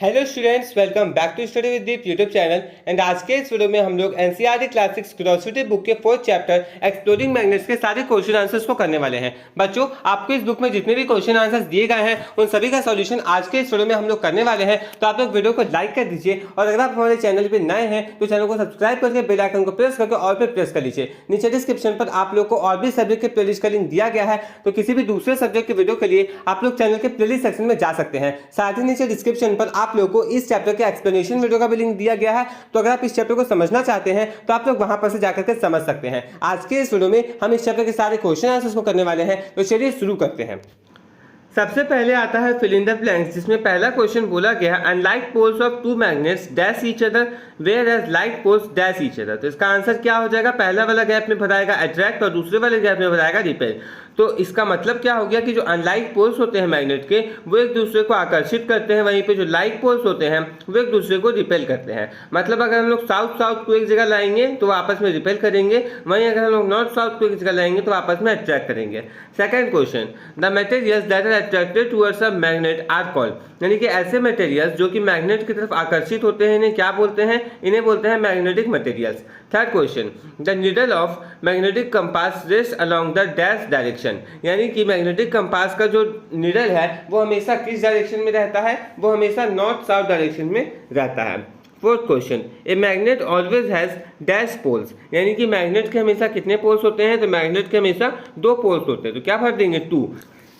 Hello students, welcome back to study with Deep YouTube channel. And आज के इस video में हम लोग एनसीईआरटी क्लास 6 क्यूरियोसिटी बुक के 4th चैप्टर एक्सप्लोरिंग मैग्नेट्स के सारे क्वेश्चन आंसर्स को करने वाले हैं। बच्चों, आपको इस बुक में जितने भी क्वेश्चन आंसर्स दिए गए हैं उन सभी का सॉल्यूशन आज के इस वीडियो में हम लोग करने वाले हैं। तो आप लोग वीडियो को लाइक कर दीजिए और अगर आप हमारे चैनल पर नए हैं तो चैनल को सब्सक्राइब करके बेल आइकन को प्रेस करके और पे प्रेस कर लीजिए। नीचे डिस्क्रिप्शन पर आप लोग को और भी सब्जेक्ट के प्लेलिस्ट का लिंक दिया गया है, तो किसी भी दूसरे सब्जेक्ट के वीडियो के लिए आप लोग चैनल के प्लेलिस्ट सेक्शन में जा सकते हैं। साथ ही नीचे डिस्क्रिप्शन पर आप लोग को इस चैप्टर के एक्सप्लेनेशन वीडियो का भी लिंक दिया गया है, तो अगर आप इस चैप्टर को समझना चाहते हैं तो आप लोग वहां पर से जाकर के समझ सकते हैं। आज के इस वीडियो में हम इस चैप्टर के सारे क्वेश्चन आंसर्स को करने वाले हैं, तो चलिए शुरू करते हैं। सबसे पहले आता है फिल इन द ब्लैंक्स, जिसमें पहला क्वेश्चन बोला गया है unlike poles of two magnets dash each other whereas like poles dash each other. तो इसका आंसर क्या हो जाएगा? पहला वाला गैप में भराएगा अट्रैक्ट और दूसरे वाले गैप में भराएगा रिपेल। तो इसका मतलब क्या हो गया कि जो अनलाइक पोल्स होते हैं मैग्नेट के वो एक दूसरे को आकर्षित करते हैं, वहीं पे जो लाइक पोल्स होते हैं वो एक दूसरे को रिपेल करते हैं। मतलब अगर हम लोग साउथ साउथ को एक जगह लाएंगे तो आपस में रिपेल करेंगे, वहीं अगर हम लोग नॉर्थ साउथ को एक जगह लाएंगे तो आपस में अट्रैक्ट करेंगे। Second question, the materials that are attracted towards a magnet are called, यानी कि ऐसे मटेरियल्स जो कि मैग्नेट की तरफ आकर्षित होते हैं इन्हें क्या बोलते हैं? इन्हें बोलते हैं magnetic materials. Third question, the needle of magnetic compass rest along the dash direction, यानी कि मैग्नेटिक कंपास का जो नीडल है वो हमेशा किस डायरेक्शन में रहता है? वो हमेशा नॉर्थ साउथ डायरेक्शन में रहता है। Fourth question, a magnet always has dash poles, यानी कि मैग्नेट के हमेशा कितने पोल्स होते हैं? तो मैग्नेट के हमेशा 2 पोल्स होते हैं, तो क्या भर देंगे? 2।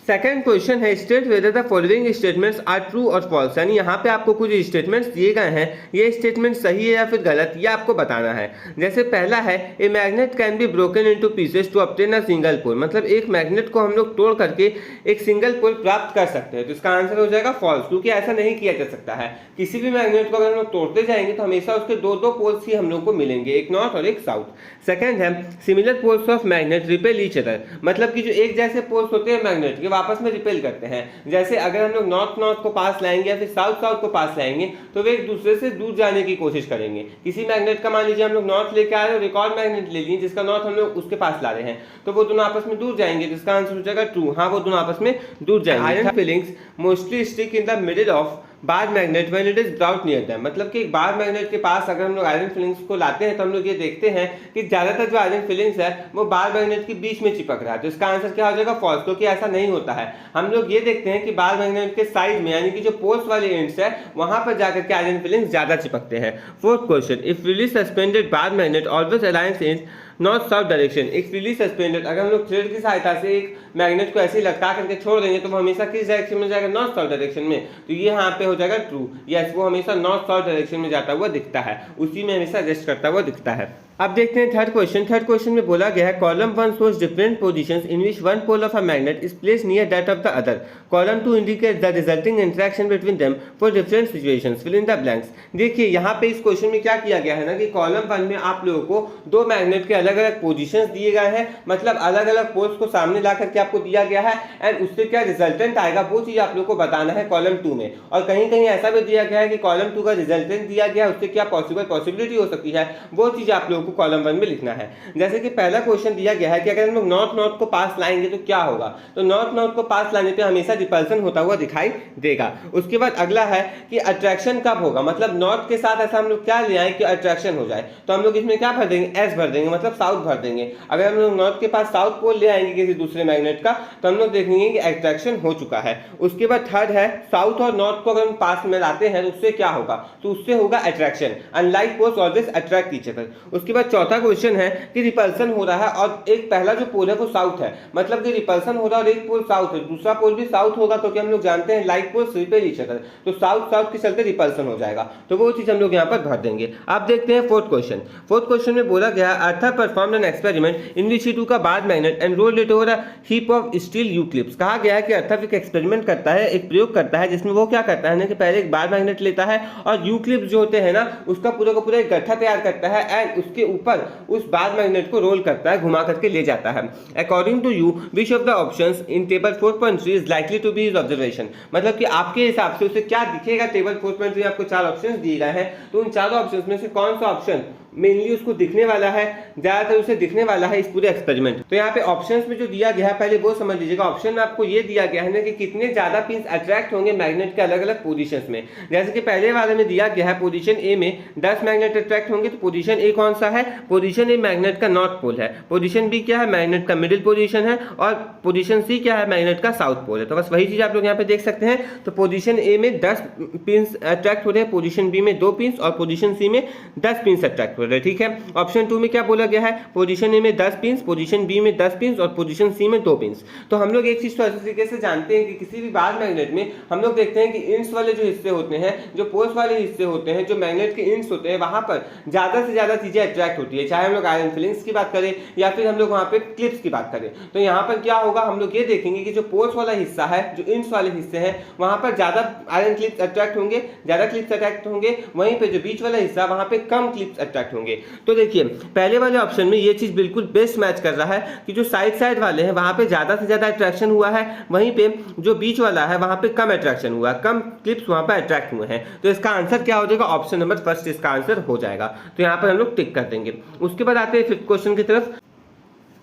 सेकेंड क्वेश्चन है state whether the following statements are true और फॉल्स, यानी यहाँ पे आपको कुछ स्टेटमेंट्स दिए गए हैं, ये स्टेटमेंट सही है या फिर गलत, ये आपको बताना है। जैसे पहला है a magnet can be broken into pieces to obtain a single pole, मतलब एक मैग्नेट को हम लोग तोड़ करके एक सिंगल पोल प्राप्त कर सकते हैं। तो इसका आंसर हो जाएगा फॉल्स, क्योंकि ऐसा नहीं किया जा सकता है। किसी भी मैग्नेट को अगर हम लोग तोड़ते जाएंगे तो हमेशा उसके 2 पोल्स ही हम लोग को मिलेंगे, एक नॉर्थ और एक साउथ। सेकेंड है similar poles of magnet repel each other, मतलब कि जो एक जैसे पोल्स होते हैं मैग्नेट के आपस में रिपेल करते हैं। जैसे अगर हम लोग नॉर्थ नॉर्थ को पास लाएंगे या फिर साउथ साउथ को पास लाएंगे तो वे एक दूसरे से दूर जाने की कोशिश करेंगे। किसी मैग्नेट का मान लीजिए हम लोग नॉर्थ लेके आ रहे हैं और एक और मैग्नेट ले लिए जिसका नॉर्थ हम लोग उसके पास ला रहे हैं, तो वो दोनों आपस में दूर जाएंगे, जिसका आंसर हो जाएगा ट्रू। हाँ, वो दोनों आपस में दूर जाएंगे। Iron filings mostly stick in the middle of bar magnet when it is brought near them, मतलब कि बार मैग्नेट के पास अगर हम लोग आयरन फिलिंग्स को लाते हैं तो हम लोग ये देखते हैं कि ज्यादातर जो आयरन फिलिंग्स है वो बार मैग्नेट के बीच में चिपक रहा है। तो इसका आंसर क्या हो जाएगा? फॉल्स, क्योंकि ऐसा नहीं होता है। हम लोग ये देखते हैं कि बार मैग्नेट के साइड में, यानी कि जो पोल्स वाले एंड्स है वहां पर जाकर के आयरन फिलिंग्स ज्यादा चिपकते हैं। Fourth question, if freely suspended bar magnet always aligns in north south direction, एक फ्रीली सस्पेंडेड, अगर हम लोग थ्रेड की सहायता से एक मैग्नेट को ऐसे ही लटका करके छोड़ देंगे तो वो हमेशा किस डायरेक्शन में जाएगा? नॉर्थ साउथ डायरेक्शन में। तो ये यहाँ पे हो जाएगा ट्रू, यस, वो हमेशा नॉर्थ साउथ डायरेक्शन में जाता हुआ दिखता है, उसी में हमेशा रेस्ट करता हुआ दिखता है। अब देखते हैं थर्ड क्वेश्चन। थर्ड क्वेश्चन में बोला गया है column 1 shows different positions in which one pole of a magnet is placed near that of the other, column 2 indicate the resulting interaction between them for different situations, fill in the blanks. देखिए यहाँ पे इस question में क्या किया गया है ना कि कॉलम 1 में आप लोगों को 2 मैग्नेट के अलग अलग पोजीशंस दिए गए हैं, मतलब अलग अलग पोल्स को सामने ला करके आपको दिया गया है, एंड उससे क्या रिजल्टेंट आएगा वो चीज आप लोग को बताना है कॉलम 2 में। और कहीं कहीं ऐसा भी दिया गया है कि कॉलम 2 का रिजल्टेंट दिया गया है, उससे क्या पॉसिबिलिटी हो सकती है, वो चीज आप लोगों को कॉलम 1 में लिखना है। जैसे कि पहला क्वेश्चन दिया गया है कि अगर हम लोग नॉर्थ नॉर्थ को पास लाएंगे तो क्या होगा? तो नॉर्थ नॉर्थ को पास लाने पे हमेशा रिपल्सन होता हुआ दिखाई देगा। उसके बाद अगला है कि अट्रैक्शन कब होगा, मतलब नॉर्थ के साथ ऐसा हम लोग क्या ले आए कि अट्रैक्शन हो जाए, तो हम लोग इसमें क्या भर देंगे? एस भर देंगे, मतलब साउथ भर देंगे। अगर हम लोग नॉर्थ के पास साउथ पोल ले आएंगे किसी दूसरे मैग्नेट का तो हम लोग देखेंगे कि अट्रैक्शन हो चुका है। उसके बाद थर्ड है साउथ और नॉर्थ को अगर हम पास में लाते हैं तो उससे क्या होगा? तो उससे होगा attraction, unlike poles always attract each other. उसके बाद चौथा क्वेश्चन है कि रिपल्सन हो रहा है और एक पहला जो पोल है वो साउथ है, मतलब कि रिपल्सन हो रहा है और एक पोल साउथ है, दूसरा पोल भी साउथ होगा, क्योंकि हम लोग जानते हैं like poles repel each other, तो साउथ साउथ के चलते रिपल्सन हो जाएगा, तो वो चीज हम लोग यहाँ पर भर देंगे। आप देखते हैं फोर्थ क्वेश्चन। फोर्थ क्वेश्चन में बोला गया Arthur performed an experiment in which he took a bar magnet and rolled it over a heap of steel U clips. कहा गया है कि अर्थर एक एक्सपेरिमेंट करता है, एक प्रयोग करता है, जिसमें वो क्या करता है ना कि पहले एक बार मैग्नेट लेता है और यू क्लिप्स जो होते हैं ना उसका पूरा का पूरा एक गट्ठा तैयार करता है, एंड उसके उसके ऊपर उस बार मैग्नेट को रोल करता है, घुमा करके ले जाता है। According to you which of the options in table 4.3 is likely to be his observation, मतलब कि आपके हिसाब से उसे क्या दिखेगा। टेबल 4.3 आपको 4 ऑप्शंस दिए गए हैं, तो उन चारों ऑप्शंस में से कौन सा ऑप्शन मेनली उसको दिखने वाला है, ज्यादातर उसे दिखने वाला है इस पूरे एक्सपेरिमेंट। तो यहाँ पे ऑप्शंस में जो दिया गया है पहले वो समझ लीजिएगा। ऑप्शन में आपको ये दिया गया है ना कि कितने ज्यादा पिंस अट्रैक्ट होंगे मैग्नेट के अलग अलग पोजीशंस में। जैसे कि पहले वाले में दिया गया है पोजीशन ए में 10 मैग्नेट अट्रैक्ट होंगे, तो पोजीशन ए कौन सा है, पोजीशन ए मैग्नेट का नॉर्थ पोल है। पोजीशन बी क्या है, मैग्नेट का मिडिल पोजीशन है। और पोजीशन सी क्या है, मैग्नेट का साउथ पोल है। तो बस वही चीज आप लोग यहाँ पे देख सकते हैं। तो पोजीशन ए में 10 पिंस अट्रैक्ट हो रहे हैं, पोजीशन बी में 2 पिंस और पोजीशन सी में 10 पिंस अट्रैक्ट हो रहे हैं। ठीक है, ऑप्शन 2 में क्या बोला गया है, पोजीशन ए में 10 पिंस, पोजीशन बी में 10 पिंस और पोजीशन सी में 2 पिंस। तो हम लोग एक चीज तो अच्छे तरीके से जानते हैं कि किसी भी बार मैग्नेट में हम लोग देखते हैं कि इंड्स वाले जो हिस्से होते हैं, जो पोल्स वाले हिस्से होते हैं, जो मैग्नेट के इंड्स होते हैं, वहां पर ज्यादा से ज्यादा चीजें अट्रैक्ट होती है, चाहे हम लोग आयरन फिलिंग्स की बात करें या फिर हम लोग वहां पे क्लिप्स की बात करें। तो यहाँ पर क्या होगा, हम लोग ये देखेंगे कि जो पोल्स वाला हिस्सा है, जो इंड्स वाले हिस्से हैं, वहां पर ज्यादा आयरन क्लिप्स अट्रैक्ट होंगे, ज्यादा क्लिप्स अट्रैक्ट होंगे। वहीं पे जो बीच वाला हिस्सा वहां पे कम क्लिप्स अट्रैक्ट होंगे। तो देखिए पहले वाले ऑप्शन में ये चीज बिल्कुल बेस्ट मैच कर रहा है कि जो साइड वाले हैं वहां पे ज्यादा से ज्यादा अट्रैक्शन हुआ है, वहीं पे जो बीच वाला है वहां पे कम अट्रैक्शन हुआ, कम क्लिप्स वहां पे अट्रैक्ट हुए हैं। तो इसका आंसर क्या हो जाएगा, ऑप्शन नंबर फर्स्ट इसका आंसर हो जाएगा। तो यहाँ पर हम लोग टिक कर देंगे। उसके बाद आते हैं फिफ्थ क्वेश्चन की तरफ।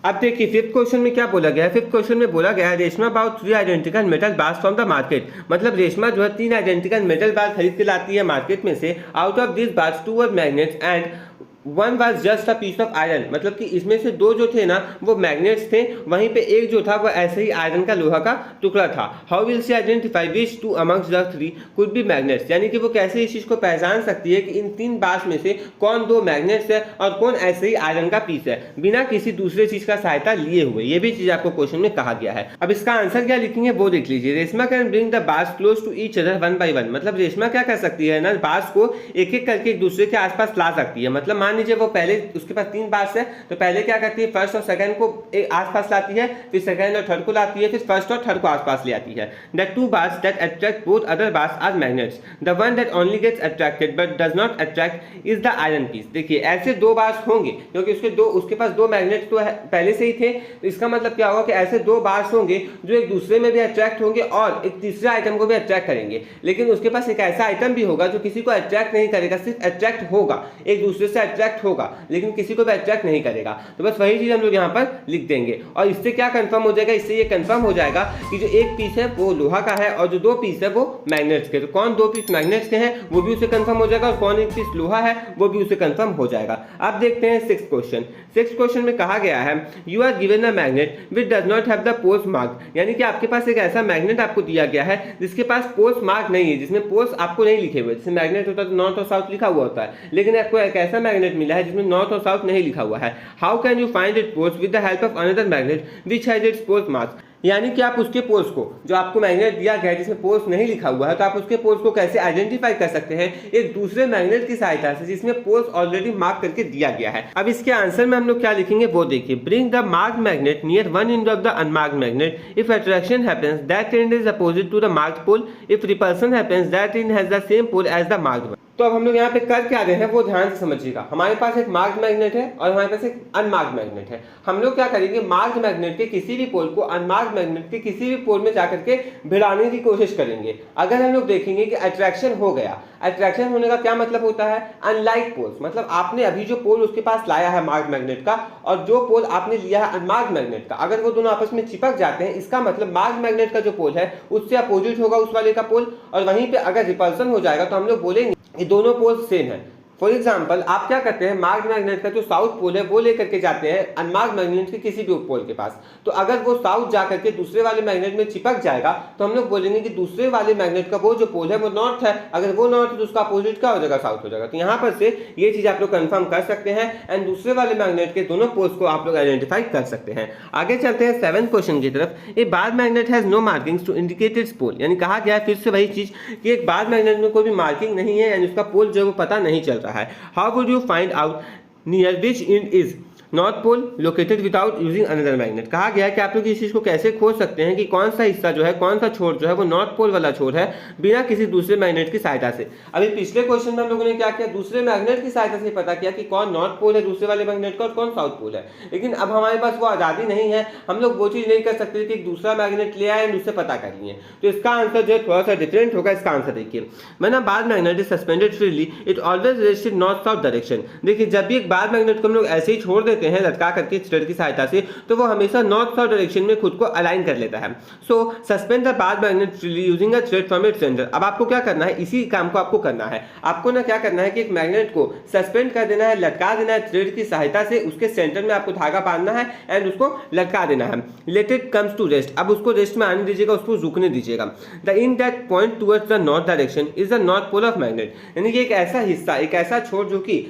अब देखिए फिफ्थ क्वेश्चन में क्या बोला गया है। फिफ्थ क्वेश्चन में बोला गया है Reshma bought 3 identical metal bars from the market, मतलब रेशमा जो है 3 आइडेंटिकल मेटल बार खरीद के लाती है मार्केट में से। Out of this bars 2 were magnets and 1 was just a piece of iron, मतलब कि इसमें से 2 जो थे ना वो मैग्नेट्स थे, वहीं पे एक जो था वो ऐसे ही आयरन का लोहा का टुकड़ा था। How will she identify which 2 amongst the 3 could be magnets, यानी कि वो कैसे इस चीज को पहचान सकती है कि इन 3 बार्स में से कौन 2 मैग्नेट्स है और कौन ऐसे ही आयरन का पीस है, बिना किसी दूसरे चीज का सहायता लिए हुए। ये भी चीज आपको क्वेश्चन में कहा गया है। अब इसका आंसर क्या लिखेंगे वो देख लीजिए। Reshma can bring the bars close to each other 1 by 1, मतलब रेशमा क्या कर सकती है ना, बार्स को एक एक करके एक दूसरे के आसपास ला सकती है। मतलब मान लीजिए वो पहले उसके पास 3 बार्स है, तो पहले क्या करती है, फर्स्ट और सेकंड को आसपास लाती है, फिर सेकंड और थर्ड को लाती है, फिर फर्स्ट और थर्ड को आसपास ले आती है। The 2 bars that attract both other bars are magnets, the one that only gets attracted but does not attract is the iron piece. देखिए ऐसे 2 बार्स होंगे क्योंकि उसके पास 2 मैग्नेट्स तो पहले से ही थे, तो इसका मतलब क्या होगा कि ऐसे 2 बार्स होंगे जो एक दूसरे में भी अट्रैक्ट होंगे और एक तीसरे आइटम को भी अट्रैक्ट करेंगे। लेकिन उसके पास एक ऐसा आइटम भी होगा जो किसी को अट्रैक्ट नहीं करेगा, सिर्फ अट्रैक्ट होगा, एक दूसरे से अट्रैक्ट होगा लेकिन किसी को भी अट्रैक्ट नहीं करेगा। तो बस वही चीज हम लोग यहाँ पर लिख देंगे और इससे क्या कंफर्म हो जाएगा, इससे ये कंफर्म हो जाएगा कि जो एक पीस है वो लोहा का है और जो 2 पीस है वो मैग्नेट्स के। तो कौन 2 पीस मैग्नेट्स के हैं वो भी उसे कंफर्म हो जाएगा और कौन एक पीस लोहा है वो भी उसे कंफर्म हो जाएगा। अब देखते हैं 6th क्वेश्चन। 6th क्वेश्चन में कहा गया है you are given a magnet which does not have the poles marked, यानी कि आपके पास एक ऐसा मैग्नेट आपको दिया गया है जिसके पास पोल्स मार्क नहीं है, जिसमें पोल्स आपको नहीं लिखे हुए। जैसे मैग्नेट होता है तो नॉर्थ और साउथ लिखा हुआ होता है, लेकिन आपको एक ऐसा मैग्नेट मिला है जिसमें नॉर्थ और साउथ नहीं लिखा हुआ है। How can you find it poles with the help of another magnet which has its poles marked, यानी कि आप उसके पोल्स को, जो आपको मैग्नेट दिया गया है जिसमें पोल्स नहीं लिखा हुआ है, तो आप उसके पोल्स को कैसे आइडेंटिफाई कर सकते हैं एक दूसरे मैग्नेट की सहायता से जिसमें पोल्स ऑलरेडी मार्क करके दिया गया है। अब इसके आंसर में हम लोग क्या लिखेंगे वो देखिए। Bring the marked magnet near one end of the unmarked magnet if attraction happens that end is opposite to the marked pole, if repulsion happens that end has the same pole as the marked one. तो अब हम लोग यहाँ पे कर क्या रहे हैं वो ध्यान से समझिएगा। हमारे पास एक मार्क्ड मैग्नेट है और हमारे पास एक अनमार्क्ड मैग्नेट है। हम लोग क्या करेंगे, मार्क्ड मैग्नेट के किसी भी पोल को अनमार्क्ड मैग्नेट के किसी भी पोल में जाकर के भिड़ाने की कोशिश करेंगे। अगर हम लोग देखेंगे कि अट्रैक्शन हो गया, अट्रैक्शन होने का क्या मतलब होता है, अनलाइक पोल्स, मतलब आपने अभी जो पोल उसके पास लाया है मार्क्ड मैग्नेट का और जो पोल आपने लिया है अनमार्क्ड मैग्नेट का, अगर वो दोनों आपस में चिपक जाते हैं, इसका मतलब मार्क्ड मैग्नेट का जो पोल है उससे अपोजिट होगा उस वाले का पोल, और वहीं पे अगर रिपल्सन हो जाएगा तो हम लोग बोलेंगे ये दोनों पोल्स सेम है। फॉर एग्जाम्पल आप क्या करते हैं, मार्क्ड मैग्नेट का जो साउथ पोल है वो लेकर के जाते हैं अनमार्क्ड मैग्नेट के किसी भी पोल के पास, तो अगर वो साउथ जाकर के दूसरे वाले मैग्नेट में चिपक जाएगा तो हम लोग बोलेंगे कि दूसरे वाले मैग्नेट का वो जो पोल है वो नॉर्थ है, अगर वो नॉर्थ है तो उसका अपोजिट क्या हो जाएगा, साउथ हो जाएगा। तो यहाँ पर से ये चीज आप लोग कंफर्म कर सकते हैं एंड दूसरे वाले मैग्नेट के दोनों पोल्स को आप लोग आइडेंटिफाई कर सकते हैं। आगे चलते हैं 7th क्वेश्चन की तरफ। A bar magnet has no markings to indicate its pole, यानी कहा गया है फिर से वही चीज कि एक बार मैग्नेट में कोई भी मार्किंग नहीं है यानी उसका पोल जो है वो पता नहीं चल रहा है। How would you find out near which end is, north pole located without using another magnet. कहा गया है कि आप लोग इस चीज को कैसे खोज सकते हैं कि कौन सा हिस्सा जो है, कौन सा छोर जो है वो नॉर्थ पोल वाला छोर है बिना किसी दूसरे मैग्नेट की सहायता से। अभी पिछले क्वेश्चन में हम लोगों ने क्या किया, दूसरे मैग्नेट की सहायता से पता किया कि कौन नॉर्थ पोल है दूसरे वाले मैग्नेट का और कौन साउथ पोल है। लेकिन अब हमारे पास वो आजादी नहीं है, हम लोग वो चीज नहीं कर सकते कि एक दूसरा मैग्नेट ले आए और उससे पता कर लिए। तो इसका आंसर जो है थोड़ा सा डिफरेंट होगा। इसका आंसर देखिए, मैंने bar magnet is suspended freely it always rest in north south direction. देखिए जब भी एक बार मैग्नेट को हम लोग ऐसे ही छोड़ देते हैं लटका करके थ्रेड की सहायता से, तो वो हमेशा नॉर्थ साउथ डायरेक्शन में खुद को अलाइन कर लेता है। So suspend the bar magnet freely using a thread from its centre. अब आपको क्या करना है, इसी काम को आपको करना है। आपको ना क्या करना है कि एक मैग्नेट को सस्पेंड कर देना है, लटका देना है थ्रेड की सहायता से, उसके सेंटर में आपको धागा बांधना है एंड उसको लटका देना है। Let it comes to rest. अब उसको रेस्ट में आने दीजिएगा, उसको रुकने दीजिएगा। The end that point towards the north direction is the north pole of magnet. यानी कि एक ऐसा हिस्सा, एक ऐसा छोर जो कि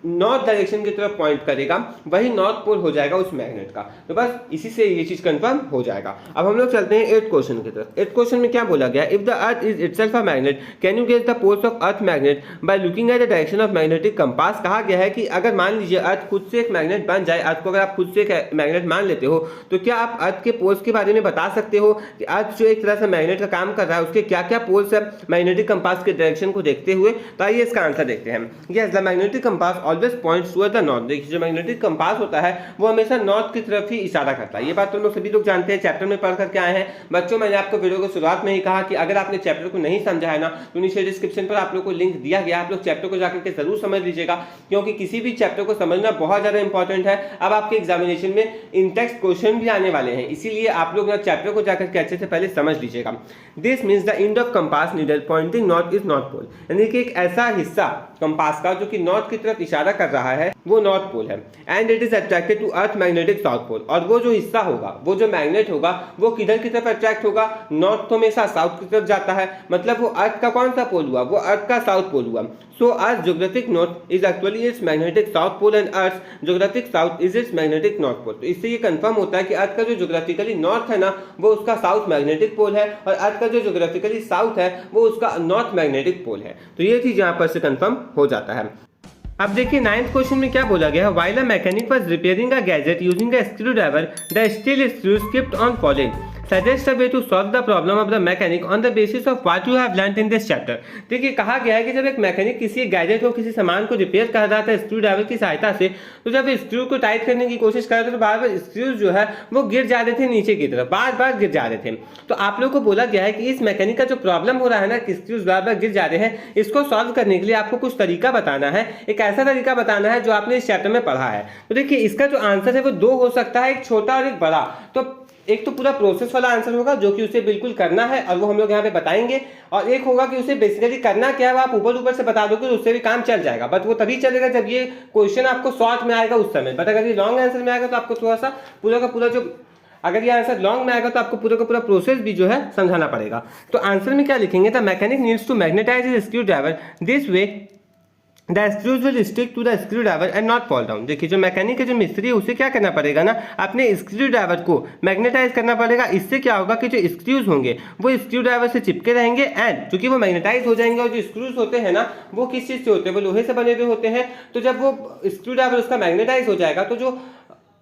नॉर्थ डायरेक्शन की तरफ पॉइंट करेगा, वही नॉर्थ पोल हो जाएगा उस मैग्नेट का। तो बस इसी से ये चीज कंफर्म हो जाएगा। अब हम लोग चलते हैं 8th क्वेश्चन की तरफ। 8th क्वेश्चन में क्या बोला गया, if the earth is itself a magnet can you guess the poles of earth magnet by looking at the direction of magnetic compass. कहा गया है कि अगर मान लीजिए अर्थ खुद से एक मैग्नेट बन जाए, अर्थ को अगर आप खुद से एक मैग्नेट मान लेते हो, तो क्या आप अर्थ के पोल्स के बारे में बता सकते हो कि अर्थ जो एक तरह से मैग्नेट का काम कर रहा है उसके क्या क्या पोल्स है मैग्नेटिक कंपास के डायरेक्शन को देखते हुए। तो आइए इसका आंसर देखते हैं। Yes, the magnetic compass always points toward the north. देखिए जो मैग्नेटिक कंपास होता है वो हमेशा नॉर्थ की तरफ ही इशारा करता है। ये बात तो लोग सभी लोग जानते हैं, चैप्टर में पढ़ करके आए हैं। बच्चों मैंने आपको वीडियो की शुरुआत में ही कहा कि अगर आपने चैप्टर को नहीं समझा है ना, तो नीचे डिस्क्रिप्शन पर आप लोग को लिंक दिया गया, आप लोग चैप्टर को जाकर के जरूर समझ लीजिएगा, क्योंकि किसी भी चैप्टर को समझना बहुत ज्यादा इंपॉर्टेंट है। अब आपके एग्जामिनेशन में इन टेक्स्ट क्वेश्चन भी आने वाले हैं, इसीलिए आप लोग चैप्टर को जाकर के अच्छे से पहले समझ लीजिएगा। This means the end of compass needle pointing north is north pole. यानी कि एक ऐसा हिस्सा कंपास का जो कि नॉर्थ की तरफ इशारा कर रहा है वो नॉर्थ पोल है। And it is attracted to earth magnetic south pole. और वो जो हिस्सा होगा, वो जो मैग्नेट होगा, वो किधर की तरफ अट्रैक्ट होगा, नॉर्थ तो हमेशा साउथ की तरफ जाता है, मतलब वो अर्थ का कौन सा पोल हुआ, वो अर्थ का साउथ पोल हुआ। So earth geographic north is actually its magnetic south pole and earth geographic south is its magnetic north pole. तो इससे ये कंफर्म होता है कि अर्थ का जो ज्योग्राफिकली नॉर्थ है ना, वो उसका साउथ मैग्नेटिक पोल है, और अर्थ का जो ज्योग्राफिकली साउथ है वो उसका नॉर्थ मैग्नेटिक पोल है। तो ये चीज यहाँ पर से कंफर्म हो जाता है। अब देखिए 9th क्वेश्चन में क्या बोला गया है, while a mechanic was repairing a gadget using a screwdriver the steel screws kept on falling. Suggest a way to solve the problem of the mechanic on the basis of what you have learned in this chapter. देखिए कहा गया है कि जब एक mechanic किसी gadget को, किसी सामान को रिपेयर कर रहा था स्क्रू ड्राइवर की सहायता से, तो जब स्क्रू को टाइट करने की कोशिश कर रहे थे तो बार बार स्क्रूज जो है वो गिर जा रहे थे नीचे की तरफ, बार बार गिर जा रहे थे। तो आप लोग को बोला गया है कि इस मैकेनिक का जो प्रॉब्लम हो रहा है ना कि स्क्रूज बार बार गिर जा रहे हैं, इसको सॉल्व करने के लिए आपको कुछ तरीका बताना है, एक ऐसा तरीका बताना है जो आपने इस चैप्टर में पढ़ा है। तो देखिए इसका जो आंसर है वो दो हो सकता है, एक छोटा और एक बड़ा। तो एक तो पूरा प्रोसेस वाला आंसर होगा जो कि उसे बिल्कुल करना है और वो हम लोग यहाँ पे बताएंगे, और एक होगा कि उसे बेसिकली करना क्या है वो आप ऊपर ऊपर से बता दोगे, उससे भी काम चल जाएगा। बट वो तभी चलेगा जब ये क्वेश्चन आपको शॉर्ट में आएगा उस समय। बट अगर ये लॉन्ग आंसर में आएगा तो आपको थोड़ा सा पूरा का पूरा जो, अगर ये आंसर लॉन्ग में आएगा तो आपको पूरा का पूरा प्रोसेस भी जो है समझाना पड़ेगा। तो आंसर में क्या लिखेंगे, the mechanic needs to magnetise his screwdriver this way the screws will stick to the screwdriver and not fall down. देखिए जो मैकेनिक है, जो मिस्त्री है, उसे क्या करना पड़ेगा ना, अपने स्क्रू ड्राइवर को मैग्नेटाइज करना पड़ेगा। इससे क्या होगा कि जो स्क्रूज होंगे वो स्क्रू ड्राइवर से चिपके रहेंगे एंड चूंकि वो मैग्नेटाइज हो जाएंगे। और जो स्क्रूज होते हैं ना वो किस चीज से होते हैं, वो लोहे से बने हुए होते हैं। तो जब वो स्क्रू ड्राइवर उसका मैग्नेटाइज हो जाएगा तो जो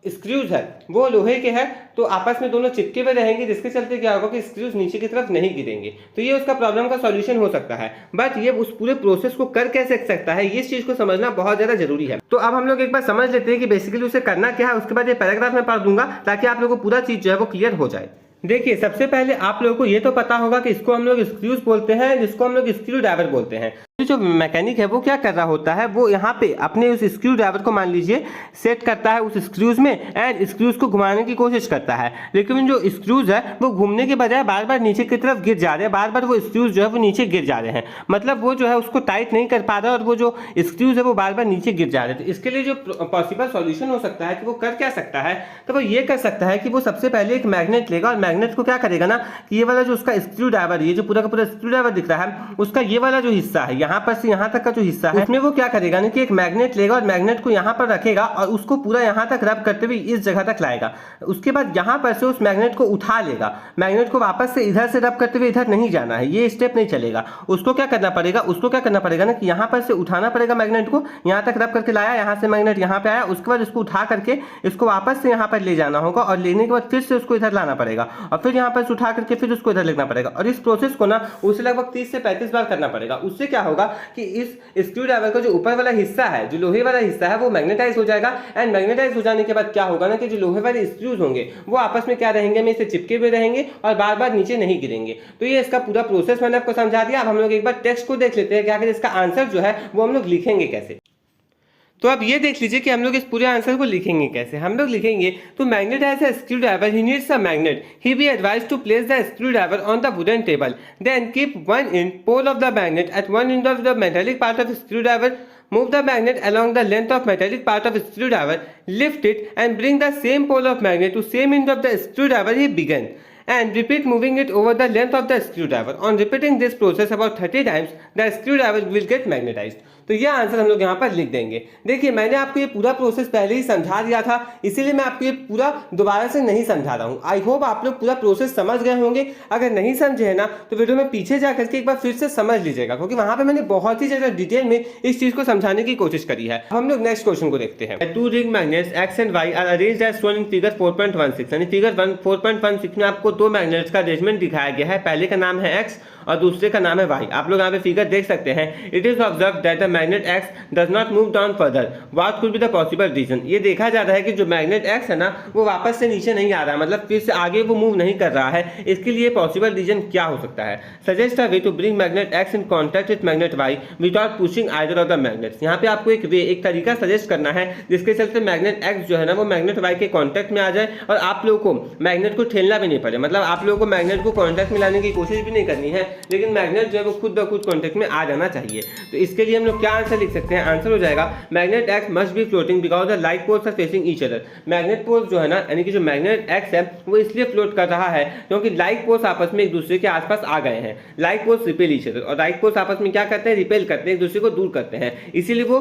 स्क्रूज है वो लोहे के हैं, तो आपस में दोनों चिपके हुए रहेंगे, जिसके चलते क्या होगा कि स्क्रूज नीचे की तरफ नहीं गिरेंगे। तो ये उसका प्रॉब्लम का सॉल्यूशन हो सकता है। बट ये उस पूरे प्रोसेस को कर कैसे सकता है, ये चीज को समझना बहुत ज्यादा जरूरी है। तो अब हम लोग एक बार समझ लेते हैं कि बेसिकली उसे करना क्या है, उसके बाद ये पैराग्राफ में पढ़ दूंगा ताकि आप लोगों को पूरा चीज जो है वो क्लियर हो जाए। देखिए सबसे पहले आप लोगों को ये तो पता होगा कि इसको हम लोग स्क्रूज बोलते हैं, जिसको हम लोग स्क्रू ड्राइवर बोलते हैं। जो मैकेनिक है वो क्या कर रहा होता है, वो यहाँ पे अपने उस स्क्रू ड्राइवर को मान लीजिए सेट करता है उस स्क्रूज में एंड स्क्रूज को घुमाने की कोशिश करता है। लेकिन जो स्क्रूज है वो घूमने के बजाय बार बार नीचे की तरफ गिर जा रहे हैं, बार बार वो स्क्रूज जो है वो नीचे गिर जा रहे हैं, मतलब वो जो है उसको टाइट नहीं कर पा रहा और वो जो स्क्रूज है वो बार बार नीचे गिर जा रहे हैं। तो इसके लिए जो पॉसिबल सॉल्यूशन हो सकता है कि वो कर क्या सकता है, तो वो ये कर सकता है कि वो सबसे पहले एक मैग्नेट लेगा और मैग्नेट को क्या करेगा ना कि ये वाला जो उसका स्क्रू ड्राइवर, ये जो पूरा का पूरा स्क्रू ड्राइवर दिख रहा है, उसका ये वाला जो हिस्सा है यहाँ पर से यहाँ तक का जो हिस्सा है उसमें वो क्या करेगा ना कि एक मैग्नेट लेगा और मैग्नेट को यहाँ पर रखेगा और उसको पूरा यहाँ तक रब करते हुए इस जगह तक लाएगा। उसके बाद यहाँ पर से उस मैग्नेट को उठा लेगा, मैग्नेट को वापस से इधर से रब करते हुए इधर नहीं जाना है, ये स्टेप नहीं चलेगा। उसको क्या करना पड़ेगा ना कि यहाँ पर से उठाना पड़ेगा मैग्नेट को, यहाँ तक रब करके लाया, यहाँ से मैग्नेट यहाँ पे आया, उसके बाद इसको उठा करके इसको वापस से यहाँ पर ले जाना होगा और लेने के बाद फिर से उसको इधर लाना पड़ेगा और फिर यहाँ पर से उठा करके फिर उसको इधर लेना पड़ेगा। और इस प्रोसेस को ना उसे लगभग 30 से 35 बार करना पड़ेगा। उससे क्या होगा कि इस स्क्रू ड्राइवर का जो ऊपर वाला हिस्सा है, जो लोहे वाला हिस्सा है, वो मैग्नेटाइज हो जाएगा। एंड मैग्नेटाइज हो जाने के बाद क्या होगा ना कि जो लोहे वाले स्क्रूज होंगे वो आपस में क्या रहेंगे, में से चिपके हुए रहेंगे और बार बार नीचे नहीं गिरेंगे। तो ये इसका पूरा प्रोसेस मैंने आपको समझा दिया। अब हम लोग एक बार टेक्स्ट को देख लेते हैं कि आखिर इसका आंसर जो है वो हम लोग लिखेंगे कैसे। तो अब ये देख लीजिए कि हम लोग इस पूरे आंसर को लिखेंगे कैसे। हम लोग लिखेंगे तो magnet has a screwdriver, he needs a magnet, he be advised to place the screwdriver on the wooden table, then keep one end pole of the magnet at one end of the metallic part of screwdriver, move the magnet along the length of metallic part of screwdriver, lift it and bring the same pole of magnet to same end of the screwdriver he began, and repeat moving it over the length of the screwdriver. On repeating this process about 30 times, the screwdriver will get magnetized. तो यह answer हम लोग यहाँ पर लिख देंगे। देखिए मैंने आपको ये पूरा प्रोसेस पहले ही समझा दिया था, इसीलिए मैं आपको ये पूरा दोबारा से नहीं समझा रहा हूँ। आई होप आप लोग पूरा प्रोसेस समझ गए होंगे। अगर नहीं समझे है ना तो वीडियो में पीछे जा करके एक बार फिर से समझ लीजिएगा, क्योंकि वहाँ पे मैंने बहुत ही ज़्यादा डिटेल में इस चीज़ को समझाने की कोशिश करी है। हम लोग नेक्स्ट क्वेश्चन को देखते हैं। Two ring magnets X and Y are arranged as shown in figure 4.16। यानी फिगर 4.16 में आपको दो मैग्नेट्स का अरेंजमेंट दिखाया गया है। पहले का नाम है एक्स और दूसरे का नाम है वाई। आप लोग यहाँ पे फिगर देख सकते हैं। It is observe that the magnet X does not move down further, what could be the possible reason. ये देखा जा रहा है कि जो मैग्नेट एक्स है ना वो वापस से नीचे नहीं आ रहा है, मतलब फिर से आगे वो मूव नहीं कर रहा है। इसके लिए पॉसिबल रीजन क्या हो सकता है। Suggest a way to bring magnet X in contact with magnet Y without pushing either of the magnets. यहाँ पे आपको एक तरीका सजेस्ट करना है जिसके चलते मैग्नेट एक्स जो है ना वो मैग्नेट वाई के कॉन्टैक्ट में आ जाए और आप लोगों को मैग्नेट को ठेलना भी नहीं पड़े, मतलब आप लोगों को मैग्नेट को कॉन्टैक्ट में लाने की कोशिश भी नहीं करनी है, लेकिन मैग्नेट वो खुद ब खुद कांटेक्ट में आ जाना चाहिए। तो इसके लिए हम लोग क्या आंसर लिख सकते हैं। आंसर हो जाएगा magnet X must be floating because the like poles are facing each other. Magnet poles जो है ना, यानी कि जो मैग्नेट एक्स है वो इसलिए फ्लोट कर रहा है क्योंकि लाइट पोल्स आपस में एक दूसरे के आसपास आ गए हैं। Like poles repel each other, और लाइट पोल्स आपस में क्या करते हैं, रिपेल करते हैं, एक दूसरे को दूर करते हैं, इसीलिए वो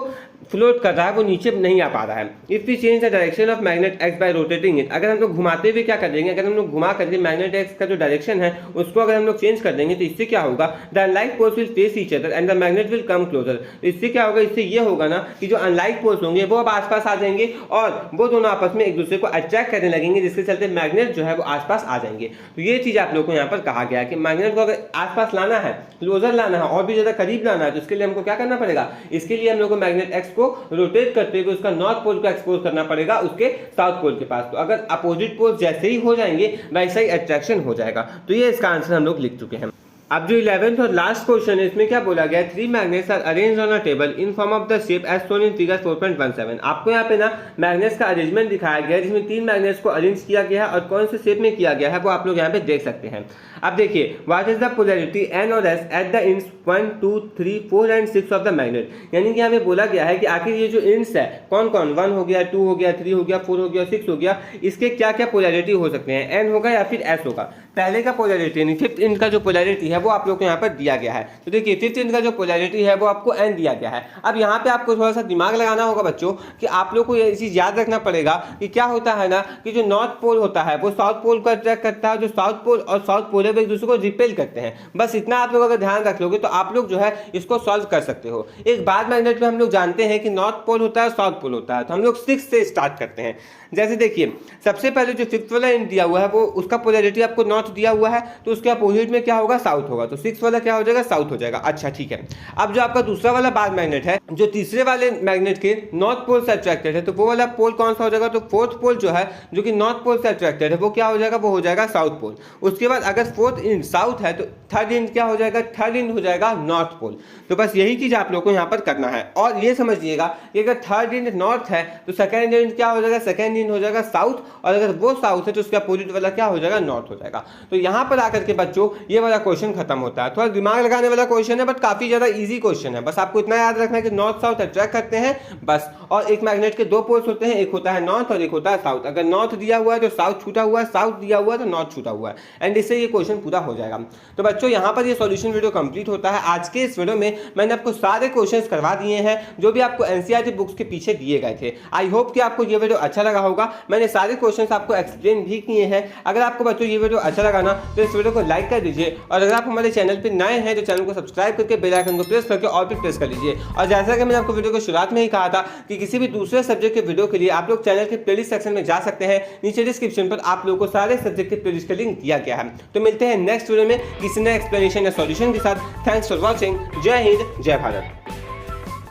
फ्लोट कर रहा है, वो नीचे नहीं आ पा रहा है। If we change the direction of magnet X by rotating it, अगर हम लोग घुमाते हुए क्या कर देंगे, अगर हम लोग घुमा करके मैग्नेट एक्स का जो डायरेक्शन है उसको अगर हम लोग चेंज कर देंगे तो इससे क्या होगा, the like poles will face each other and the magnet will come closer. इससे क्या होगा, इससे ये होगा ना कि जो अनलाइक पोल्स होंगे वो अब आसपास आ जाएंगे और वो दोनों आपस में एक दूसरे को अट्रैक्ट करने लगेंगे, जिसके चलते मैग्नेट जो है वो आसपास आ जाएंगे। तो ये चीज आप लोगों को यहाँ पर कहा गया है कि मैग्नेट को अगर आसपास लाना है, क्लोजर लाना है, और भी ज्यादा करीब लाना है, तो इसके लिए हमको क्या करना पड़ेगा, इसके लिए हम लोग को मैग्नेट एक्स को रोटेट करते हुए उसका नॉर्थ पोल को एक्सपोज करना पड़ेगा उसके साउथ पोल के पास। तो अगर अपोजिट पोल जैसे ही हो जाएंगे वैसा ही अट्रैक्शन हो जाएगा। तो ये इसका आंसर हम लोग लिख चुके हैं। अब जो 11th और लास्ट क्वेश्चन है इसमें क्या बोला गया है, 3 magnets are arranged on a table in form of the shape as shown in figure 4.17। आपको यहाँ पे ना मैग्नेट्स का अरेंजमेंट दिखाया गया है जिसमें 3 मैग्नेट्स को अरेंज किया गया है और कौन से शेप में किया गया है वो आप लोग यहाँ पे देख सकते हैं। अब देखिए what is the polarity N और S at the ends 1, 2, 3, 4 and 6 of the magnet. यानी कि हमें बोला गया है कि आखिर ये जो इंड्स है कौन कौन, 1 हो गया, 2 हो गया, 3 हो गया, 4 हो गया, 6 हो गया, इसके क्या क्या पोलैरिटी हो सकते हैं, एन होगा या फिर एस होगा। पहले का पोलैरिटी यानी 5th इंड का जो पोलैरिटी है वो आप लोग को यहाँ पर दिया गया है। तो देखिए 5th इंड का जो पोलैरिटी है वो आपको एन दिया गया है। अब यहाँ पे आपको थोड़ा सा दिमाग लगाना होगा बच्चों कि आप लोग को ये चीज़ याद रखना पड़ेगा कि क्या होता है ना कि जो नॉर्थ पोल होता है वो साउथ पोल को अट्रैक्ट करता है, जो साउथ पोल और साउथ पोल है वो एक दूसरे को रिपेल करते हैं। बस इतना आप लोग अगर ध्यान रख लोगे तो आप लोग जो है इसको सॉल्व कर सकते हो। एक बार मैग्नेट में हम लोग जानते हैं कि नॉर्थ पोल होता है, साउथ पोल होता है, तो हम लोग 6 से स्टार्ट करते हैं। जैसे देखिए सबसे पहले जो 6th वाला इंड दिया हुआ है वो उसका पोलैरिटी आपको नॉर्थ दिया हुआ है, तो उसके अपोजिट में क्या होगा, साउथ होगा, तो 6 वाला क्या हो जाएगा, साउथ हो जाएगा। अच्छा ठीक है। अब जो आपका दूसरा वाला बार मैग्नेट है जो तीसरे वाले मैग्नेट के नॉर्थ पोल से अट्रैक्टेड है, तो वो वाला पोल कौन सा हो जाएगा, तो 4th पोल जो है जो कि नॉर्थ पोल से अट्रैक्टेड है वो क्या हो जाएगा, वो हो जाएगा साउथ पोल। उसके बाद अगर 4th इंड साउथ है तो 3rd इंड क्या हो जाएगा, 3rd इंड हो जाएगा नॉर्थ पोल। तो बस यही चीज आप लोग को यहाँ पर करना है। और ये समझिएगा कि अगर 3rd इंड नॉर्थ है तो 2nd इंड क्या हो जाएगा, 2nd इंड हो जाएगा साउथ, और अगर वो साउथ है तो उसका अपोजिट वाला क्या हो जाएगा, नॉर्थ हो जाएगा। तो यहाँ पर आकर के बच्चों ये वाला क्वेश्चन खत्म होता है। थोड़ा दिमाग लगाने वाला क्वेश्चन है बट काफी ज्यादा इजी क्वेश्चन है। बस आपको इतना याद रखना है कि नॉर्थ साउथ अट्रैक्ट करते हैं बस, और एक मैग्नेट के दो पोल्स होते हैं, एक होता है नॉर्थ और एक होता है साउथ। अगर नॉर्थ दिया हुआ है तो साउथ छूटा हुआ है, साउथ दिया हुआ है तो नॉर्थ छूटा हुआ है, एंड इससे ये क्वेश्चन पूरा हो जाएगा। तो बच्चों यहाँ पर ये सॉल्यूशन वीडियो कंप्लीट होता है। आज के इस वीडियो में मैंने आपको सारे क्वेश्चंस करवा दिए हैं जो भी आपको एनसीईआरटी बुक्स के पीछे दिए गए थे। आई होप कि आपको ये वीडियो अच्छा लगा होगा। मैंने सारे क्वेश्चंस आपको एक्सप्लेन भी किए हैं। अगर आपको बच्चों ये वीडियो अच्छा लगा ना तो इस वीडियो को लाइक कर दीजिए, और अगर आप हमारे चैनल पर नए हैं तो चैनल को सब्सक्राइब करके बेल आइकन को प्रेस करके ऑल पे प्रेस कर लीजिए। और जैसा कि मैंने आपको वीडियो को शुरुआत में ही कहा था कि किसी भी दूसरे सब्जेक्ट के वीडियो के लिए आप लोग चैनल के प्लेलिस्ट सेक्शन में जा सकते हैं। नीचे डिस्क्रिप्शन पर आप लोगों को सारे सब्जेक्ट के प्लेलिस्ट का लिंक दिया गया है। तो मिलते हैं नेक्स्ट वीडियो में किसी नए एक्सप्लेनेशन या सॉल्यूशन के साथ। Thanks for watching. जय हिंद, जय भारत।